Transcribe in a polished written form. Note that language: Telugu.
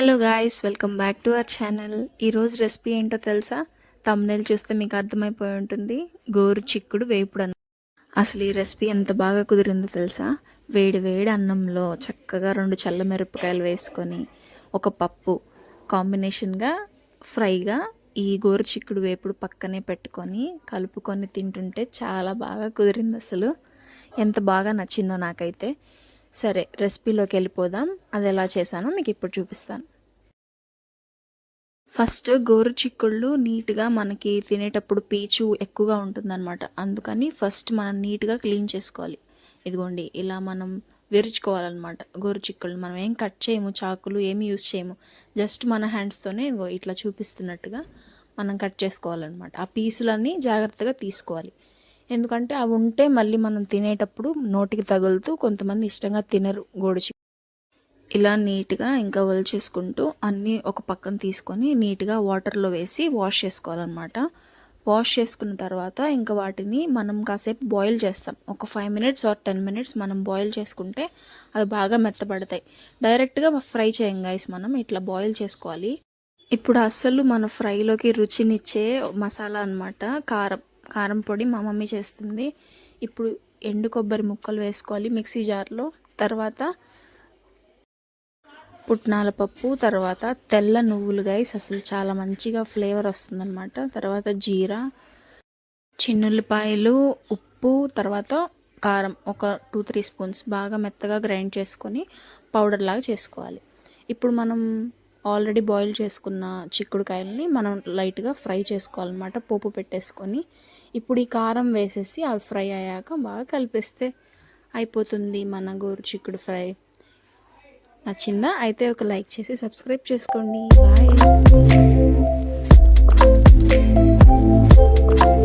Hello guys, welcome back to our channel. ఈరోజు రెసిపీ ఏంటో తెలుసా? తమ్నెల్ చూస్తే మీకు అర్థమైపోయి ఉంటుంది. గోరు చిక్కుడు వేపుడు అన్న. అసలు ఈ రెసిపీ ఎంత బాగా కుదిరిందో తెలుసా? వేడి వేడి అన్నంలో చక్కగా 2 చల్లమిరపకాయలు వేసుకొని ఒక పప్పు కాంబినేషన్గా ఫ్రైగా ఈ గోరు చిక్కుడు వేపుడు పక్కనే పెట్టుకొని కలుపుకొని తింటుంటే చాలా బాగా కుదిరింది. అసలు ఎంత బాగా నచ్చిందో నాకైతే. సరే, రెసిపీలోకి వెళ్ళిపోదాం. అది ఎలా చేశానో మీకు ఇప్పుడు చూపిస్తాను. ఫస్ట్ గోరు చిక్కుళ్ళు నీట్గా మనకి తినేటప్పుడు పీచు ఎక్కువగా ఉంటుందన్నమాట. అందుకని ఫస్ట్ మనం నీట్గా క్లీన్ చేసుకోవాలి. ఇదిగోండి, ఇలా మనం విరుచుకోవాలన్నమాట. గోరు చిక్కుళ్ళు మనం ఏం కట్ చేయము, చాకులు ఏమి యూజ్ చేయము. జస్ట్ మన హ్యాండ్స్తోనే ఇట్లా చూపిస్తున్నట్టుగా మనం కట్ చేసుకోవాలన్నమాట. ఆ పీసులన్నీ జాగ్రత్తగా తీసుకోవాలి. ఎందుకంటే అవి ఉంటే మళ్ళీ మనం తినేటప్పుడు నోటికి తగులుతూ కొంతమంది ఇష్టంగా తినరు గోడు. ఇలా నీట్గా ఇంకా చేసుకుంటూ అన్నీ ఒక పక్కన తీసుకొని నీట్గా వాటర్లో వేసి వాష్ చేసుకోవాలన్నమాట. వాష్ చేసుకున్న తర్వాత ఇంకా వాటిని మనం కాసేపు బాయిల్ చేస్తాం. ఒక 5 minutes ఆర్ 10 minutes మనం బాయిల్ చేసుకుంటే అవి బాగా మెత్తబడతాయి. డైరెక్ట్గా ఫ్రై చేయం గైస్, మనం ఇట్లా బాయిల్ చేసుకోవాలి. ఇప్పుడు అస్సలు మన ఫ్రైలోకి రుచినిచ్చే మసాలా అన్నమాట కారం పొడి మా మమ్మీ చేస్తుంది. ఇప్పుడు ఎండు కొబ్బరి ముక్కలు వేసుకోవాలి మిక్సీ జార్లో. తర్వాత పుట్నాల పప్పు, తర్వాత తెల్ల నువ్వులు గైస్, అసలు చాలా మంచిగా ఫ్లేవర్ వస్తుందన్నమాట. తర్వాత జీరా, చిన్నుల్లిపాయలు, ఉప్పు, తర్వాత కారం ఒక 2-3 స్పూన్స్ బాగా మెత్తగా గ్రైండ్ చేసుకొని పౌడర్ లాగా చేసుకోవాలి. ఇప్పుడు మనం ఆల్రెడీ బాయిల్ చేసుకున్న చిక్కుడుకాయలని మనం లైట్గా ఫ్రై చేసుకోవాలన్నమాట, పోపు పెట్టేసుకొని. ఇప్పుడు ఈ కారం వేసేసి అవి ఫ్రై అయ్యాక బాగా కలిపేస్తే అయిపోతుంది మన గోరు చిక్కుడు ఫ్రై. నచ్చిందా? అయితే ఒక లైక్ చేసి సబ్స్క్రైబ్ చేసుకోండి. బాయ్.